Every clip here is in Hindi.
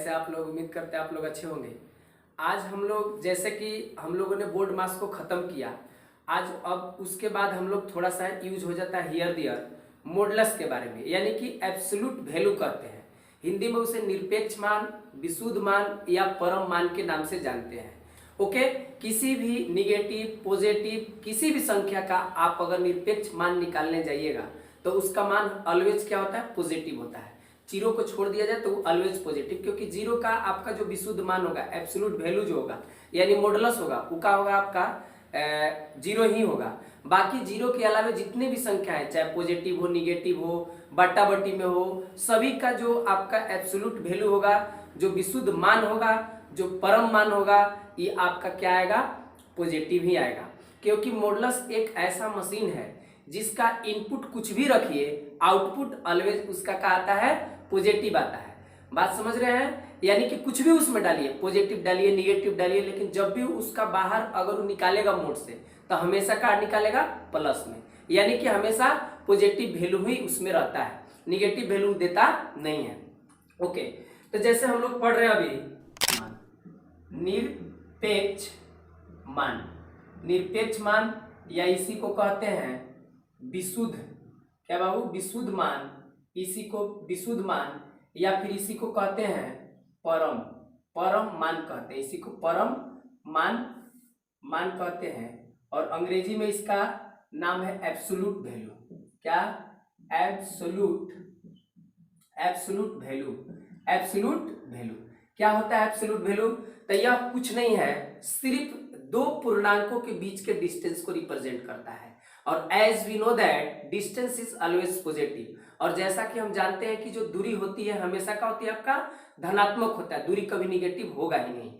कैसे आप लोग? उम्मीद करते हैं आप लोग अच्छे होंगे। आज हम लोग जैसे कि हम लोगों ने बोर्ड मास को खत्म किया, आज अब उसके बाद हम लोग थोड़ा सा यूज हो जाता है हियर दियर मॉडुलस के बारे में, यानी कि एब्सोल्यूट वैल्यू करते हैं। हिंदी में उसे निरपेक्ष मान, विशुद्ध मान या परम मान के नाम से जानते हैं। ओके, किसी भी निगेटिव पॉजिटिव किसी भी संख्या का आप अगर निरपेक्ष मान निकालने जाइएगा तो उसका मान ऑलवेज क्या होता है? पॉजिटिव होता है। जीरो को छोड़ दिया जाए तो ऑलवेज पॉजिटिव, क्योंकि जीरो का आपका जो विशुद्ध मान होगा, एब्सोल्यूट वैल्यू जो होगा यानी मॉडुलस होगा, वो क्या होगा? आपका जीरो ही होगा। बाकी जीरो के अलावा जितने भी संख्या है, चाहे पॉजिटिव हो, निगेटिव हो, बट्टा बट्टी में हो, सभी का जो आपका एब्सोल्यूट वैल्यू होगा, जो विशुद्ध मान होगा, जो परम मान होगा, ये आपका क्या आएगा? पॉजिटिव ही आएगा। क्योंकि मॉडुलस एक ऐसा मशीन है जिसका इनपुट कुछ भी रखिए, आउटपुट ऑलवेज उसका क्या आता है? पॉजिटिव आता है। बात समझ रहे हैं? यानी कि कुछ भी उसमें डालिए, पॉजिटिव डालिए, निगेटिव डालिए, लेकिन जब भी उसका बाहर अगर वो निकालेगा मोड से तो हमेशा क्या निकालेगा? प्लस में, यानी कि हमेशा पॉजिटिव वैल्यू ही उसमें रहता है, निगेटिव वैल्यू देता नहीं है। ओके, तो जैसे हम लोग पढ़ रहे हैं अभी निरपेक्ष मान, निरपेक्ष मान या इसी को कहते हैं विशुद्ध, क्या बाबू? विशुद्ध मान, इसी को विशुद्ध मान या फिर इसी को कहते हैं परम, परम मान कहते हैं, इसी को परम मान कहते हैं। और अंग्रेजी में इसका नाम है एब्सोल्यूट वैल्यू। क्या? Absolute value. एब्सोल्यूट वैल्यू क्या होता है? एब्सोल्यूट वैल्यू तो यह कुछ नहीं है, सिर्फ दो पूर्णांकों के बीच के डिस्टेंस को रिप्रेजेंट करता है। और as we know that distance is always positive, और जैसा कि हम जानते हैं कि जो दूरी होती है हमेशा क्या होती है? आपका धनात्मक होता है, दूरी कभी निगेटिव होगा ही नहीं।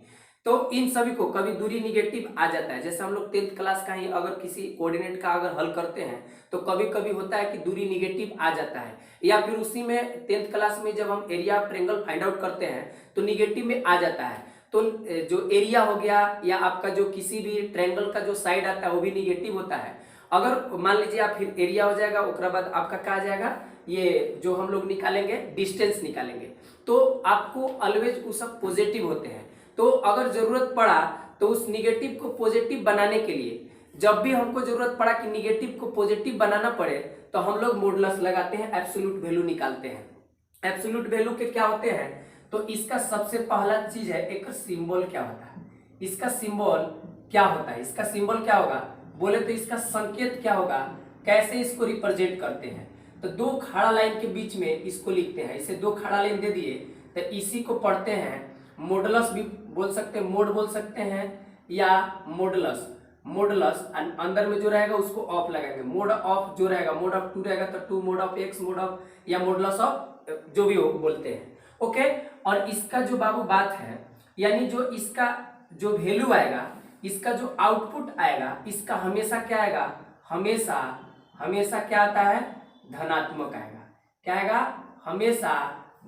तो इन सभी को कभी दूरी निगेटिव आ जाता है। जैसे हम लोग 10th क्लास का ही अगर किसी कोऑर्डिनेट का अगर हल करते हैं तो कभी कभी होता है कि दूरी निगेटिव आ जाता है, या फिर उसी में 10th क्लास में जब हम area of triangle find out करते हैं तो निगेटिव में आ जाता है। तो जो एरिया हो गया या आपका जो किसी भी ट्रायंगल का जो साइड आता है वो भी निगेटिव होता है। अगर मान लीजिए आप फिर एरिया हो जाएगा, उसके बाद आपका क्या आ जाएगा? ये जो हम लोग निकालेंगे डिस्टेंस निकालेंगे, तो आपको ऑलवेज वो सब पॉजिटिव होते हैं। तो अगर जरूरत पड़ा तो उस निगेटिव को पॉजिटिव बनाने के लिए, जब भी हमको जरूरत पड़ा कि निगेटिव को पॉजिटिव बनाना पड़े तो हम लोग मॉडुलस लगाते हैं, एब्सोल्यूट वैल्यू निकालते हैं। एब्सोल्यूट वैल्यू के क्या होते हैं? तो इसका सबसे पहला चीज है एक सिंबल। क्या होता है इसका सिंबल? क्या होता है इसका सिंबल? क्या होगा बोले तो इसका संकेत क्या होगा? कैसे इसको रिप्रेजेंट करते हैं? तो दो खड़ा लाइन के बीच में इसको लिखते हैं। इसे दो खड़ा लाइन दे दिए तो इसी को पढ़ते हैं मॉडुलस भी बोल सकते हैं, मोड बोल सकते हैं या मॉडुलस। मॉडुलस अंदर में जो रहेगा उसको ऑफ लगाएंगे। मोड ऑफ जो रहेगा, मोड ऑफ 2 रहेगा तो 2 mode of x, mode of या मॉडुलस ऑफ जो भी हो बोलते हैं। ओके, और इसका जो बाबू बात है, यानी जो इसका जो वैल्यू आएगा, इसका जो आउटपुट आएगा, इसका हमेशा क्या आएगा? हमेशा क्या आता है? धनात्मक आएगा। क्या आएगा? हमेशा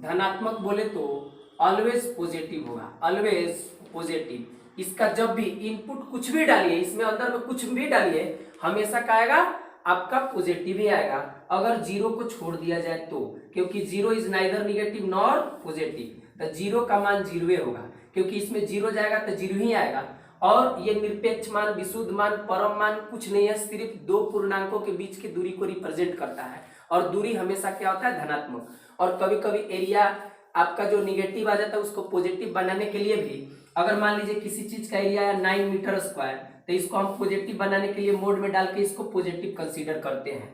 धनात्मक। बोले तो ऑलवेज पॉजिटिव होगा, ऑलवेज पॉजिटिव। इसका जब भी इनपुट कुछ भी डालिए, इसमें अंदर में कुछ भी डालिए, हमेशा क्या आएगा? आपका पॉजिटिव ही आएगा। अगर जीरो को छोड़ दिया जाए तो, क्योंकि zero is neither negative nor positive, तो जीरो का मान जीरो होगा, क्योंकि इसमें जीरो जाएगा तो जीरो ही आएगा। और ये निरपेक्ष मान, विशुद्ध मान, परम मान कुछ नहीं है, सिर्फ दो पूर्णांकों के बीच की दूरी को रिप्रेजेंट करता है। और दूरी हमेशा क्या होता है? धनात्मक। और कभी कभी एरिया आपका जो निगेटिव आ जाता है उसको पॉजिटिव बनाने के लिए भी, अगर मान लीजिए किसी चीज का एरिया है 9 मीटर स्क्वायर, तो इसको हम पॉजिटिव बनाने के लिए मोड में डाल के इसको पॉजिटिव कंसीडर करते हैं।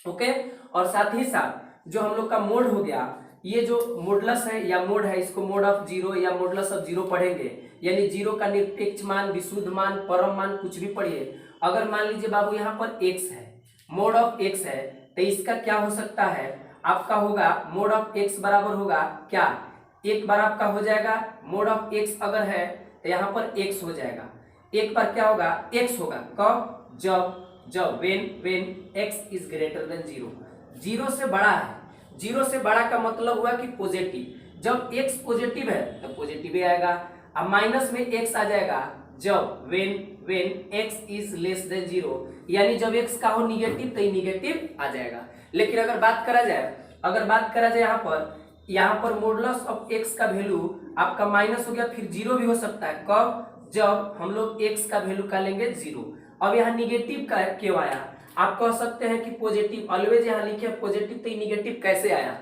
ओके, और साथ ही साथ जो हम लोग का मोड हो गया, ये जो मॉडुलस है या मोड है, इसको मोड ऑफ जीरो या मॉडुलस ऑफ जीरो पढ़ेंगे, यानी जीरो का निरपेक्ष मान, विशुद्ध मान, परम मान कुछ भी पढ़िए। अगर मान लीजिए बाबू यहाँ पर x है, मोड ऑफ x है, तो इसका क्या हो सकता है? आपका होगा मोड ऑफ x बराबर होगा क्या? एक बार आपका हो जाएगा मोड ऑफ x अगर है तो यहाँ पर x हो जाएगा। एक बार क्या होगा? x होगा कब? जब when x is greater than zero, zero से बड़ा है। जीरो से बड़ा का मतलब हुआ कि पॉजिटिव। जब x पॉजिटिव है तो पॉजिटिव ही आएगा। अब माइनस में x आ जाएगा जब when x is less than zero, यानी जब x का हो निगेटिव तो निगेटिव आ जाएगा। लेकिन अगर बात करा जाए यहाँ पर मॉडुलस ऑफ x का वैल्यू आपका माइनस हो गया, फिर जीरो भी हो सकता है। कब? जब हम लोग x का वैल्यू का लेंगे जीरो। अब यहाँ निगेटिव का क्यों आया? आप कह सकते हैं कि पॉजिटिव, ऑलवेज यहाँ लिखे पॉजिटिव, तो निगेटिव कैसे आया?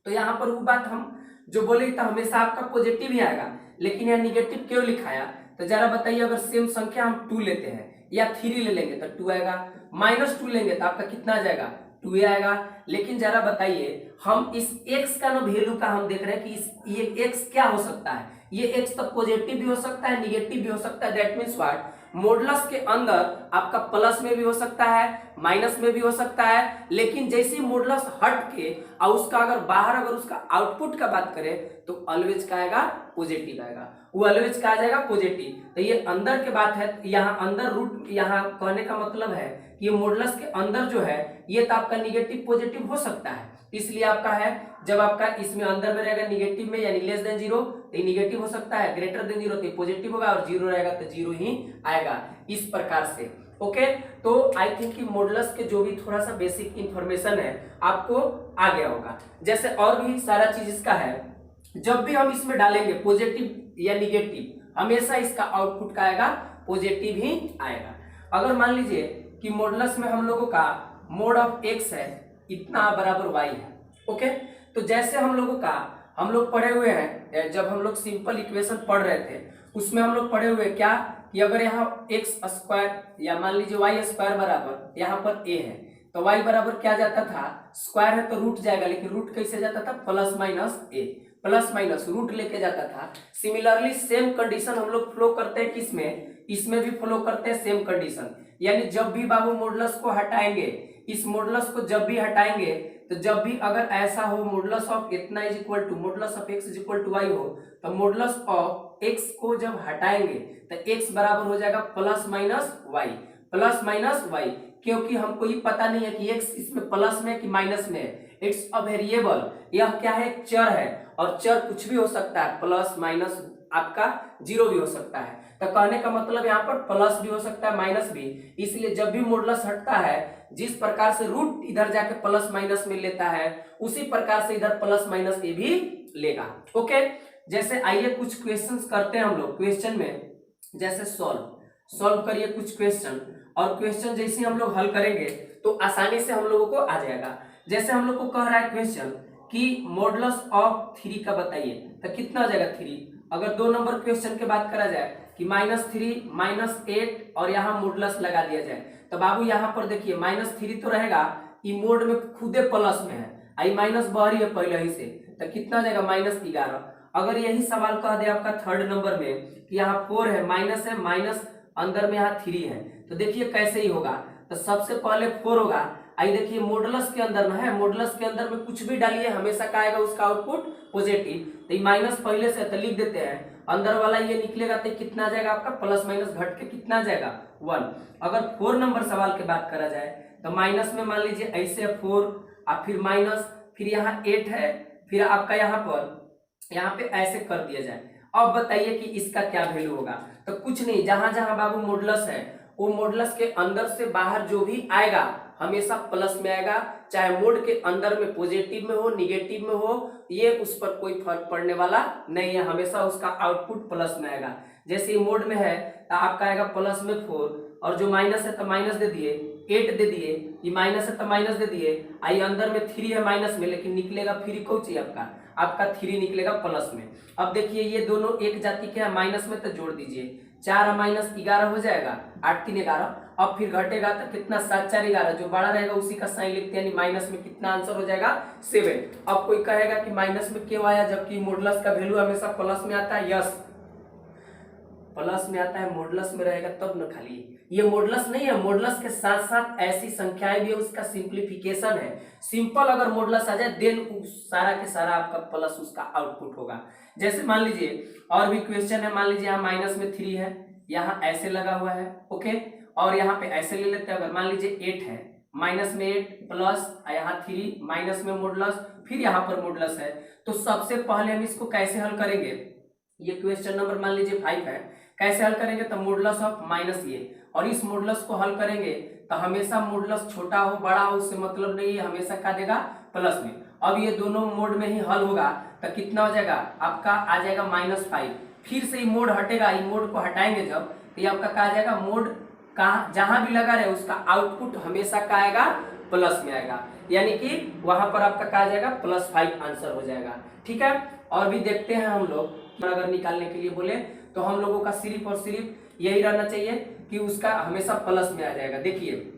तो यहाँ पर वो बात हम जो बोले तो हमेशा आपका पॉजिटिव ही आएगा, लेकिन यहाँ निगेटिव क्यों लिखाया? तो जरा बताइए, अगर सेम संख्या हम 2 लेते हैं या 3 ले लेंगे तो 2 आएगा, -2 लेंगे तो आपका कितना आ जाएगा? 2 आएगा। लेकिन जरा बताइए, हम इस x का ना वैल्यू का हम देख रहे हैं कि ये x क्या हो सकता है? ये x तो पॉजिटिव भी हो सकता है, निगेटिव भी हो सकता है। That means what? मॉडुलस के अंदर आपका प्लस में भी हो सकता है, माइनस में भी हो सकता है, लेकिन जैसे मॉडुलस हट के और उसका अगर बाहर अगर उसका आउटपुट का बात करें तो ऑलवेज का आएगा? पॉजिटिव आएगा। वो ऑलवेज का आ जाएगा पॉजिटिव। तो ये अंदर के बात है, यहाँ अंदर रूट, यहाँ कहने का मतलब है कि ये मॉडुलस के अंदर जो है ये तो आपका निगेटिव पॉजिटिव हो सकता है, इसलिए आपका है जब आपका इसमें अंदर में रहेगा निगेटिव में यानी लेस देन जीरो तो ये निगेटिव हो सकता है, ग्रेटर देन जीरो तो पॉजिटिव होगा, और जीरो रहेगा तो जीरो ही आएगा, इस प्रकार से। ओके, तो आई थिंक कि मॉडुलस के जो भी थोड़ा सा बेसिक इंफॉर्मेशन है आपको आ गया होगा। जैसे और भी सारा चीज इसका है, जब भी हम इसमें डालेंगे पॉजिटिव या निगेटिव हमेशा इसका आउटपुट का आएगा पॉजिटिव ही आएगा। अगर मान लीजिए कि मॉडुलस में हम लोगों का मोड ऑफ x है इतना बराबर y है। ओके, तो जैसे हम लोगों का हम लोग पढ़े हुए हैं, जब हम लोग सिंपल इक्वेशन पढ़ रहे थे उसमें हम लोग पढ़े हुए क्या कि अगर यहाँ x स्क्वायर या मान लीजिए y स्क्वायर बराबर यहाँ पर a है तो y बराबर क्या जाता था? स्क्वायर है तो रूट जाएगा, लेकिन रूट कैसे जाता था? Plus minus a, plus minus root लेके जाता था। सिमिलरली सेम कंडीशन हम लोग फ्लो करते हैं किसमें? इसमें भी फ्लो करते हैं सेम कंडीशन, यानी जब भी बाबू मॉडुलस को हटाएंगे, इस मॉडुलस को जब भी हटाएंगे तो जब भी अगर ऐसा हो मॉडुलस ऑफ इतना is equal to modulus of x is equal to y हो तो मॉडुलस ऑफ x को जब हटाएंगे तो x बराबर हो जाएगा plus minus y, plus minus y, क्योंकि हमको ये पता नहीं है कि x इसमें प्लस में कि माइनस में है। इट्स अ वेरिएबल, यह क्या है? चर है, और चर कुछ भी हो सकता है, प्लस माइनस आपका जीरो भी हो सकता है। तो कहने का मतलब यहाँ पर प्लस भी हो सकता है माइनस भी, इसलिए जब भी मॉडुलस हटता है जिस प्रकार से रूट इधर जाके प्लस माइनस में लेता है उसी प्रकार से इधर प्लस माइनस ए भी लेगा। ओके, जैसे आइए कुछ क्वेश्चंस करते हैं हम लोग। क्वेश्चन में जैसे सॉल्व करिए कुछ क्वेश्चन, और क्वेश्चन जैसे हम लोग हल करेंगे तो आसानी से हम लोगों को आ जाएगा। जैसे हम लोग को कह रहा है क्वेश्चन कि मॉडुलस ऑफ 3 का बताइए, तो कितना आ जाएगा 3। अगर 2 नंबर क्वेश्चन की बात करा जाए कि -3 -8 और यहाँ मॉडुलस लगा दिया जाए, तो बाबू यहाँ पर देखिए -3 तो रहेगा, ई मोड में खुदे प्लस में है, आई माइनस बाहरी है पहले ही से, तो कितना जाएगा? -11। अगर यही सवाल कह दे आपका 3rd नंबर में कि यहाँ 4 है, माइनस है, माइनस अंदर में यहाँ 3 है, तो देखिए कैसे ही होगा। तो सबसे पहले 4 होगा, आई देखिए मॉडुलस के अंदर में है, मॉडुलस के अंदर में कुछ भी डालिए हमेशा का आएगा उसका आउटपुट पॉजिटिव, तो ये माइनस पहले से तो लिख देते हैं, अंदर वाला ये निकलेगा तो कितना आ जाएगा आपका? प्लस माइनस घट के कितना आ जाएगा? 1। अगर 4 नंबर सवाल की बात करा जाए तो माइनस में मान लीजिए ऐसे 4 और फिर माइनस, फिर यहाँ 8 है, फिर आपका यहाँ पे ऐसे कर दिया जाए। अब बताइए कि इसका क्या वैल्यू होगा? तो कुछ नहीं, जहां जहां बाबू मॉडुलस है वो मॉडुलस के अंदर से बाहर जो भी आएगा हमेशा प्लस में आएगा, चाहे मोड के अंदर में पॉजिटिव में हो निगेटिव में हो, ये उस पर कोई फर्क पड़ने वाला नहीं है, हमेशा उसका आउटपुट प्लस में आएगा। जैसे ये मोड में है तो आपका आएगा प्लस में 4, और जो माइनस है तो माइनस दे दिए, 8 दे दिए, ये माइनस है तो माइनस दे दिए, आई अंदर में 3 है माइनस में, लेकिन निकलेगा फिर कौन चाहिए आपका 3 निकलेगा प्लस में। अब देखिए ये दोनों एक जाति के है, माइनस में तो जोड़ दीजिए, 4 माइनस 11 हो जाएगा, 8 3 11, अब फिर घटेगा तो कितना? 7 4 11, जो बड़ा रहेगा उसी का साइन लिखते हैं, यानी माइनस में कितना आंसर हो जाएगा? 7। अब कोई कहेगा कि माइनस में क्यों आया जबकि मॉडुलस का वैल्यू हमेशा प्लस में आता है? यस, प्लस में आता है, मॉडुलस में रहेगा तब न। खाली ये मॉडुलस नहीं है, मॉडुलस के साथ साथ ऐसी संख्याएं भी है, उसका सिंप्लीफिकेशन है। सिंपल अगर मॉडुलस आ जाए देन सारा के सारा आपका प्लस उसका आउटपुट होगा। जैसे मान लीजिए और भी क्वेश्चन है, मान लीजिए यहाँ माइनस में 3 है, यहाँ ऐसे लगा हुआ है, ओके, और यहाँ पे ऐसे ले लेते हैं। अगर मान लीजिए 8 है, माइनस में 8 प्लस यहाँ 3 माइनस में मॉडुलस, फिर यहाँ पर मॉडुलस है, तो सबसे पहले हम इसको कैसे हल करेंगे? ये क्वेश्चन नंबर मान लीजिए 5 है, कैसे हल करेंगे? तो मॉडुलस ऑफ माइनस ये, और इस मॉडुलस को हल करेंगे तो हमेशा मॉडुलस छोटा हो बड़ा हो उससे मतलब नहीं है, हमेशा क्या देगा? प्लस में। अब ये दोनों मोड में ही हल होगा तो कितना हो जाएगा आपका आ जाएगा -5। फिर से ये मोड हटेगा, ये मोड को हटाएंगे जब तो ये आपका कहा जाएगा मोड कहाँ जहां भी लगा रहे उसका आउटपुट हमेशा क्या आएगा प्लस में आएगा, यानी कि वहां पर आपका कहा जाएगा +5 आंसर हो जाएगा। ठीक है, और भी देखते हैं हम लोग अगर निकालने के लिए बोले तो हम लोगों का सिर्फ और सिर्फ यही रहना चाहिए कि उसका हमेशा प्लस में आ जाएगा। देखिए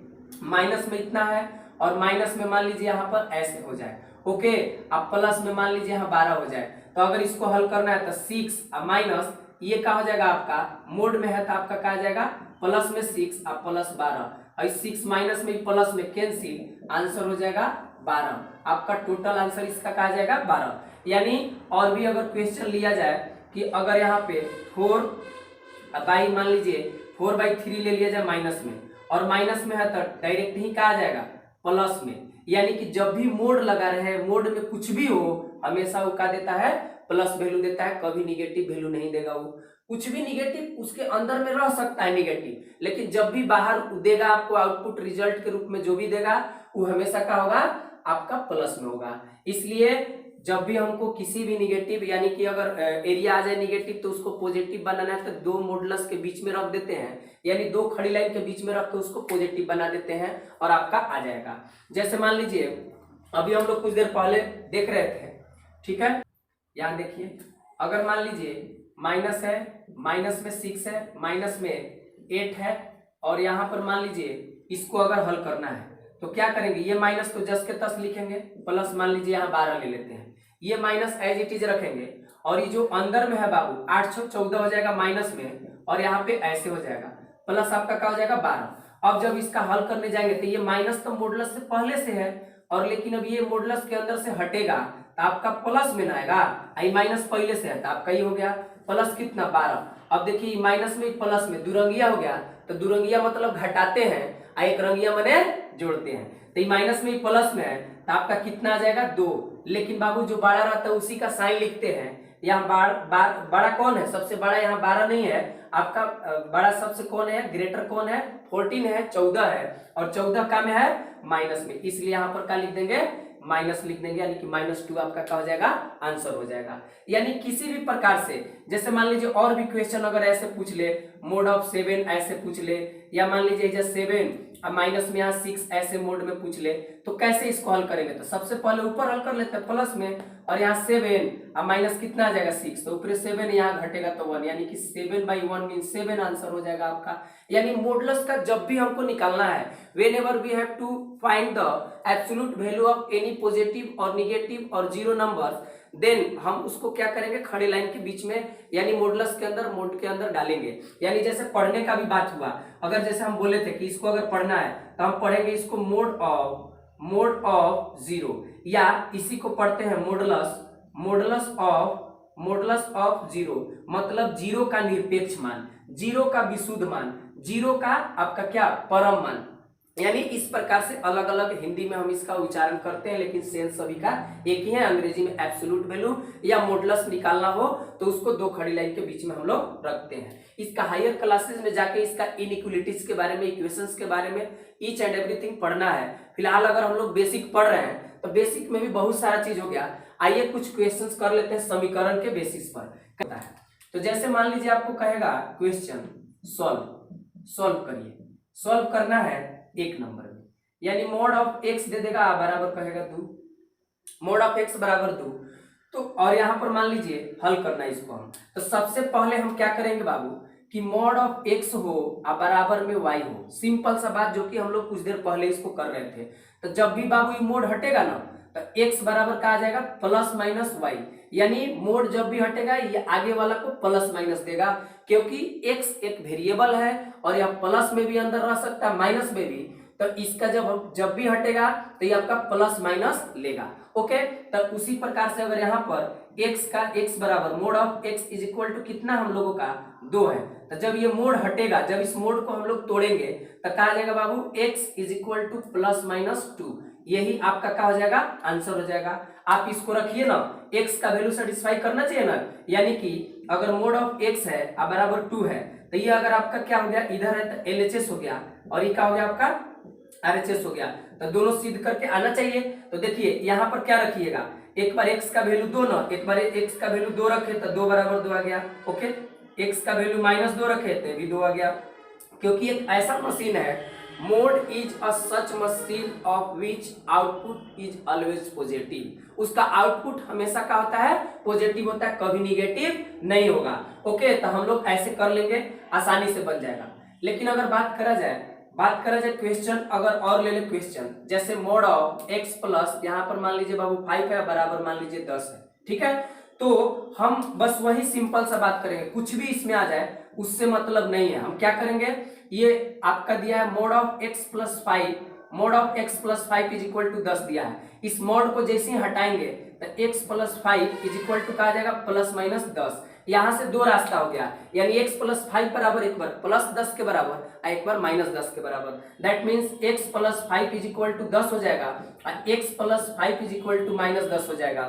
माइनस में इतना है और माइनस में मान लीजिए यहाँ पर ऐसे हो जाए, ओके, अब प्लस में मान लीजिए यहाँ 12 हो जाए। तो अगर इसको हल करना है तो 6 और माइनस ये क्या हो जाएगा आपका मोड में है तो आपका क्या आ जाएगा प्लस में 6 और प्लस 12 और 6 माइनस में प्लस में कैंसिल, आंसर हो जाएगा 12। आपका टोटल आंसर इसका कहा जाएगा 12। यानी और भी अगर क्वेश्चन लिया जाए कि अगर यहाँ पे 4 मान लीजिए 4/3 ले लिया जाए माइनस में और माइनस में है तो डायरेक्ट ही कहा जाएगा प्लस में, यानी कि जब भी मोड लगा रहे मोड में कुछ भी हो हमेशा वो क्या देता है प्लस वैल्यू देता है, कभी निगेटिव वैल्यू नहीं देगा। वो कुछ भी निगेटिव उसके अंदर में रह सकता है निगेटिव, लेकिन जब भी बाहर देगा आपको आउटपुट रिजल्ट के रूप में जो भी देगा वो हमेशा क्या होगा आपका प्लस में होगा। इसलिए जब भी हमको किसी भी निगेटिव यानी कि अगर एरिया आ जाए निगेटिव तो उसको पॉजिटिव बनाना है तो दो मॉडुलस के बीच में रख देते हैं, यानी दो खड़ी लाइन के बीच में रख के उसको पॉजिटिव बना देते हैं और आपका आ जाएगा। जैसे मान लीजिए अभी हम लोग कुछ देर पहले देख रहे थे, ठीक है, यहाँ देखिए अगर मान लीजिए माइनस है, माइनस में 6 है, माइनस में 8 है और यहाँ पर मान लीजिए इसको अगर हल करना है तो क्या करेंगे, ये माइनस तो जस के तस लिखेंगे, प्लस मान लीजिए यहाँ 12 ले लेते हैं, ये माइनस एज इट इज रखेंगे और ये जो अंदर में है बाबू 8 6 14 हो जाएगा माइनस में और यहाँ पे ऐसे हो जाएगा प्लस आपका क्या हो जाएगा 12। अब जब इसका हल करने जाएंगे तो ये माइनस तो मॉडुलस से पहले से है और लेकिन अब ये मॉडुलस के अंदर से हटेगा तो आपका प्लस में ना आएगा, आई माइनस पहले से है तो आपका ये हो गया प्लस कितना 12। अब देखिए माइनस में प्लस में दुरंगिया हो गया तो दुरंगिया मतलब घटाते हैं, एक रंगिया मने जोड़ते हैं, तो माइनस में प्लस में है तो आपका कितना आ जाएगा 2। लेकिन बाबू जो बड़ा रहता है उसी का साइन लिखते हैं, यहाँ बड़ा कौन है सबसे बड़ा, यहाँ 12 नहीं है आपका, बड़ा सबसे कौन है ग्रेटर कौन है 14 है, 14 है और 14 का में है माइनस में, इसलिए यहाँ पर क्या लिख देंगे माइनस लिख देंगे, यानी कि -2 आपका क्या हो जाएगा आंसर हो जाएगा। यानी किसी भी प्रकार से जैसे मान लीजिए और भी क्वेश्चन अगर ऐसे पूछ ले मोड ऑफ 7 ऐसे पूछ ले, या मान लीजिए जैसे 7 और माइनस में यहाँ 6 ऐसे मोड में पूछ ले तो कैसे इसको हल करेंगे, तो सबसे पहले ऊपर हल कर लेते हैं प्लस में और यहाँ 7 और माइनस कितना आ जाएगा 6 तो ऊपर 7 यहाँ घटेगा तो 1, यानी कि 7/1 मीन्स 7 आंसर हो जाएगा आपका। यानी मॉडुलस का जब भी हमको निकालना है whenever we have to find the absolute value of any positive और negative और जीरो नंबर, देन हम उसको क्या करेंगे खड़े लाइन के बीच में यानी मॉडुलस के अंदर मोड के अंदर डालेंगे। यानी जैसे पढ़ने का भी बात हुआ, अगर जैसे हम बोले थे कि इसको अगर पढ़ना है तो हम पढ़ेंगे इसको मोड ऑफ 0, या इसी को पढ़ते हैं मॉडुलस ऑफ 0 मतलब 0 का निरपेक्ष मान, 0 का विशुद्ध मान, 0 का आपका क्या परम मान। यानी इस प्रकार से अलग अलग हिंदी में हम इसका उच्चारण करते हैं, लेकिन सेंस सभी का एक ही है। अंग्रेजी में एब्सोल्यूट वैल्यू या मॉडुलस निकालना हो तो उसको दो खड़ी लाइन के बीच में हम लोग रखते हैं। इसका हायर क्लासेस में जाके इसका इनइक्वालिटीज के बारे में, इक्वेशंस के बारे में ईच एंड एवरीथिंग पढ़ना है। फिलहाल अगर हम लोग बेसिक पढ़ रहे हैं तो बेसिक में भी बहुत सारा चीज हो गया। आइए कुछ क्वेश्चंस कर लेते हैं समीकरण के बेसिस पर कहता है। तो जैसे मान लीजिए आपको कहेगा क्वेश्चन सॉल्व करिए, सॉल्व करना है 1 नंबर में, यानी मोड ऑफ x दे देगा बराबर कहेगा 2, मोड ऑफ x बराबर 2, तो और यहां पर मान लीजिए हल करना है इसको हम, तो सबसे पहले हम क्या करेंगे बाबू कि मोड ऑफ x हो और बराबर में y हो। सिंपल सा बात जो कि हम लोग कुछ देर पहले इसको कर रहे थे। तो जब भी बाबू ये मोड हटेगा ना तो x बराबर का आ जाएगा प्लस माइनस y, यानी मोड जब भी हटेगा ये आगे वाला को प्लस माइनस देगा, क्योंकि x एक वेरिएबल है और यह प्लस में भी अंदर रह सकता है माइनस में भी, तो इसका जब भी हटेगा तो ये आपका प्लस माइनस लेगा। ओके, तो उसी प्रकार से अगर यहाँ पर x बराबर mod of x is equal to कितना हम लोगों का 2 है, तो जब ये मोड हटेगा, जब इस मोड को हम लोग तोड़ेंगे तो कहा जाएगा बाबू x is equal two plus minus 2, यही आपका क्या हो जाएगा आंसर हो जाएगा। आप इसको रखिए ना, x का वैल्यू सेटिस्फाई करना चाहिए ना, यानी कि अगर मोड ऑफ x है और बराबर 2 है तो ये अगर आपका क्या हो गया इधर है तो LHS हो गया और ये क्या हो गया आपका RHS हो गया, तो दोनों सिद्ध करके आना चाहिए। तो देखिए यहाँ पर क्या रखिएगा, एक बार x का वैल्यू 2 ना, एक बार x का वैल्यू 2 रखे तो 2 बराबर 2 आ गया। ओके, x का वैल्यू -2 रखे तो भी 2 आ गया, क्योंकि एक ऐसा मशीन है, mode is a such machine of which output is always positive. उसका आउटपुट हमेशा क्या होता है, पॉजिटिव होता है, कभी निगेटिव नहीं होगा। ओके, तो हम लोग ऐसे कर लेंगे, आसानी से बन जाएगा। लेकिन अगर बात करा जाए क्वेश्चन, अगर और ले ले क्वेश्चन, जैसे मोड ऑफ x प्लस, यहाँ पर मान लीजिए बाबू 5 है, बराबर मान लीजिए 10 है, ठीक है। तो हम बस वही सिंपल सा बात करेंगे, कुछ भी इसमें आ जाए उससे मतलब नहीं है। हम क्या करेंगे, ये आपका दिया है mod of x plus 5, mod of x plus 5 is equal to 10 दिया है। इस मोड को जैसे ही हटाएंगे तो x plus 5 is equal to कहा जाएगा प्लस माइनस 10। यहां से दो रास्ता हो गया, यानी x प्लस 5 बराबर एक बार प्लस 10 के बराबर और एक बार माइनस 10 के बराबर। That means x plus 5 is equal to 10 हो जाएगा और x plus 5 is equal to minus 10 हो जाएगा।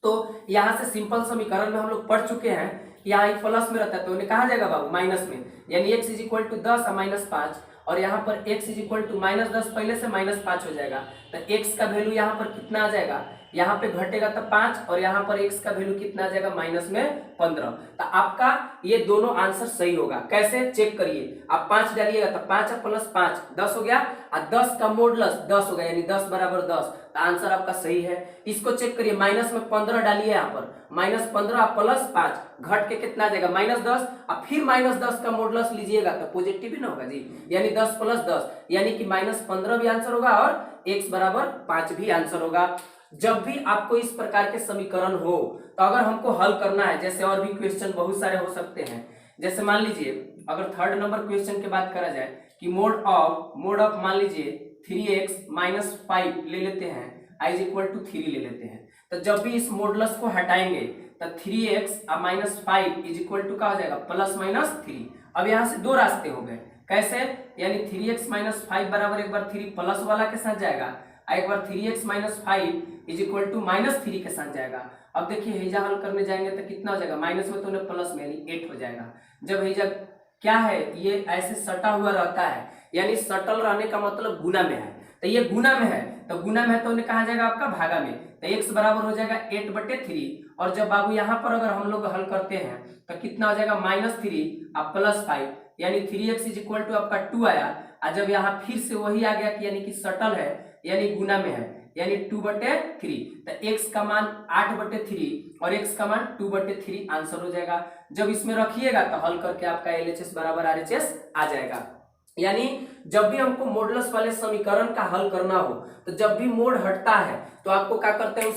तो यहां से सिंपल समीकरण में हम लोग पढ़ चुके हैं, यहाँ एक प्लस में रहता है तो उन्हें कहा जाएगा बाबू माइनस में, यानी x इज इक्वल टू 10 और माइनस 5, और यहाँ पर x is equal to minus 10 पहले से माइनस 5 हो जाएगा। तो x का वैल्यू यहाँ पर कितना आ जाएगा, यहाँ पे घटेगा तो 5 और यहाँ पर x का वैल्यू कितना आ जाएगा माइनस में 15। तो आपका ये दोनों आंसर सही होगा। कैसे चेक करिए, आप 5 डालिएगा तो 5 प्लस 5 10 हो गया और 10 का मॉडुलस 10 हो गया, यानी 10 बराबर 10, तो आंसर आपका सही है। इसको चेक करिए, माइनस में 15 डालिए, यहाँ पर माइनस 15 प्लस 5 घट के कितना आ जाएगा माइनस 10 और फिर माइनस 10 का मॉडुलस लीजिएगा तो पॉजिटिव ही ना होगा जी, यानी 10 प्लस 10 यानी कि माइनस 15 भी आंसर होगा और x बराबर 5 भी आंसर होगा। जब भी आपको इस प्रकार के समीकरण हो तो अगर हमको हल करना है, जैसे और भी क्वेश्चन बहुत सारे हो सकते हैं, जैसे मान लीजिए अगर थर्ड नंबर क्वेश्चन की बात करा जाए कि मोड ऑफ मान लीजिए 3x माइनस 5 ले लेते हैं, i इज इक्वल टू 3 ले लेते हैं। तो जब भी इस मॉडुलस को हटाएंगे तो 3x minus 5 is equal to क्या हो जाएगा प्लस माइनस 3। अब यहाँ से दो रास्ते हो गए, कैसे, यानी 3x माइनस 5 बराबर एक बार 3 प्लस वाला के साथ जाएगा, एक बार 3x minus 5 is equal to minus 3 के साथ जाएगा। अब देखिए हेजा हल करने जाएंगे तो कितना हो जाएगा, माइनस में तो उन्हें प्लस में यानी 8 हो जाएगा। जब हेजा क्या है, ये ऐसे सटा हुआ रहता है, यानी सटल रहने का मतलब गुना में है, तो ये गुना में है, तो गुना में है तो उन्हें कहा जाएगा आपका भागा में, तो x बराबर हो जाएगा 8/3। और जब बाबू यहाँ पर अगर हम लोग हल करते हैं तो कितना हो जाएगा -3 और प्लस 5, यानी 3x इज इक्वल टू आपका 2 आया। और जब यहाँ फिर से वही आ गया कि यानी कि सटल है, यानी गुना में है, यानी 2/3, तो x का मान 8/3 और x का मान 2/3 आंसर हो जाएगा। जब इसमें रखिएगा तो हल करके आपका LHS बराबर RHS आ जाएगा। यानी जब भी हमको मॉडुलस वाले समीकरण का हल करना हो तो जब भी मोड हटता है तो आपको क्या करते हैं,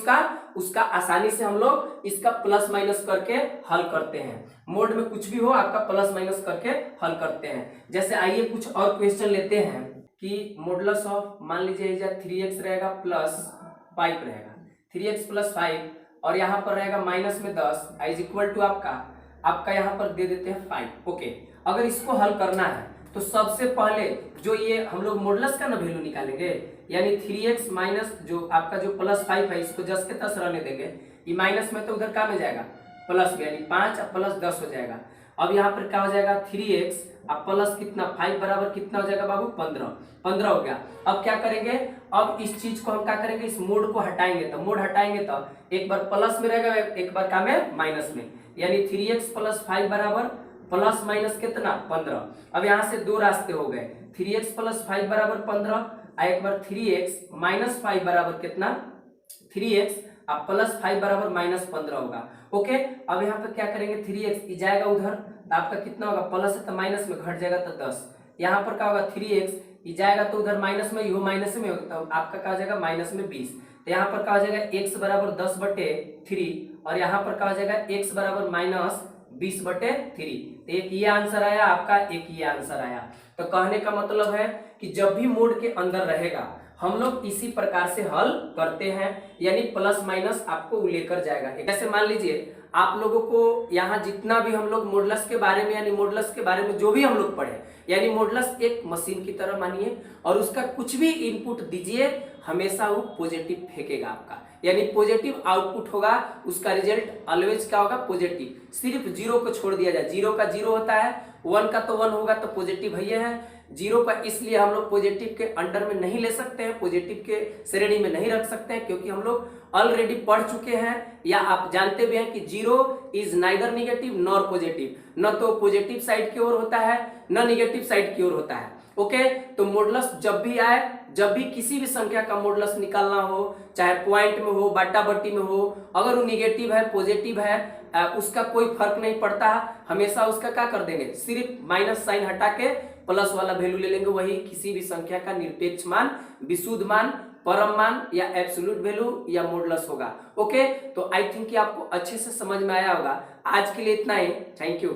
उसका आसानी से हम लोग इसका प्लस माइनस करके हल करते हैं। मोड में कुछ भी हो आपका प्लस माइनस करके हल करते हैं। जैसे आइए कुछ और क्वेश्चन लेते हैं कि मॉडुलस ऑफ मान लीजिए 3x रहेगा प्लस 5 रहेगा, 3x प्लस 5 और यहाँ पर रहेगा माइनस में 10 इज इक्वल टू आपका यहाँ पर दे देते हैं 5। ओके, अगर इसको हल करना है तो सबसे पहले जो ये हम लोग मॉडुलस का ना वैल्यू निकालेंगे, यानी 3x माइनस जो आपका जो प्लस 5 है इसको 10 के 10 रहने देंगे, ये माइनस में तो उधर क्या में जाएगा प्लस में, यानी 5 और प्लस 10 हो जाएगा। अब यहाँ पर क्या हो जाएगा 3x और प्लस कितना 5 बराबर कितना हो जाएगा बाबू 15 हो गया। अब क्या करेंगे, अब इस चीज को हम क्या करेंगे, इस मोड को हटाएंगे, तो मोड हटाएंगे तो एक बार प्लस में रहेगा एक बार क्या में माइनस में, यानी 3x प्लस 5 बराबर प्लस माइनस कितना 15। अब यहाँ से दो रास्ते हो गए, 3x प्लस 5 बराबर 15 और एक बार 3x माइनस 5 बराबर कितना 3x अब प्लस 5 बराबर माइनस 15 होगा। ओके, अब यहाँ पर क्या करेंगे 3x जाएगा उधर तो आपका कितना होगा प्लस है तो माइनस में घट जाएगा तो 10। यहाँ पर क्या होगा 3x जाएगा तो उधर माइनस में, यो माइनस में होगा तो आपका क्या हो जाएगा माइनस में 20। तो यहाँ पर क्या हो जाएगा x बराबर 10/3 और यहाँ पर क्या हो जाएगा x बराबर माइनस 20/3। तो एक ये आंसर आया आपका, एक ये आंसर आया। तो कहने का मतलब है कि जब भी मोड के अंदर रहेगा हम लोग इसी प्रकार से हल करते हैं, यानी प्लस माइनस आपको लेकर जाएगा। जैसे मान लीजिए आप लोगों को यहाँ जितना भी हम लोग मॉडुलस के बारे में, यानी मॉडुलस के बारे में जो भी हम लोग पढ़े, यानी मॉडुलस एक मशीन की तरह मानिए और उसका कुछ भी इनपुट दीजिए हमेशा वो पॉजिटिव फेंकेगा आपका, यानी पॉजिटिव आउटपुट होगा, उसका रिजल्ट ऑलवेज क्या होगा, पॉजिटिव। सिर्फ जीरो को छोड़ दिया जाए, जीरो का जीरो होता है, वन का तो वन होगा, तो पॉजिटिव भैया है। जीरो का इसलिए हम लोग पॉजिटिव के अंडर में नहीं ले सकते हैं, पॉजिटिव के श्रेणी में नहीं रख सकते हैं, क्योंकि हम लोग ऑलरेडी पढ़ चुके हैं, या आप जानते भी हैं कि zero is neither negative nor positive, न तो पॉजिटिव साइड की ओर होता है न निगेटिव साइड की ओर होता है। ओके, तो मॉडुलस जब भी आए, जब भी किसी भी संख्या का मॉडुलस निकालना हो, चाहे पॉइंट में हो, बाटा बट्टी में हो, अगर वो निगेटिव है पॉजिटिव है, उसका कोई फर्क नहीं पड़ता, हमेशा उसका क्या कर देंगे, सिर्फ माइनस साइन हटा के प्लस वाला वैल्यू ले लेंगे, वही किसी भी संख्या का निरपेक्ष मान, विशुद्ध मान, परम मान या एब्सोल्यूट वैल्यू या मॉडुलस होगा। ओके, तो आई थिंक कि आपको अच्छे से समझ में आया होगा। आज के लिए इतना ही, थैंक यू।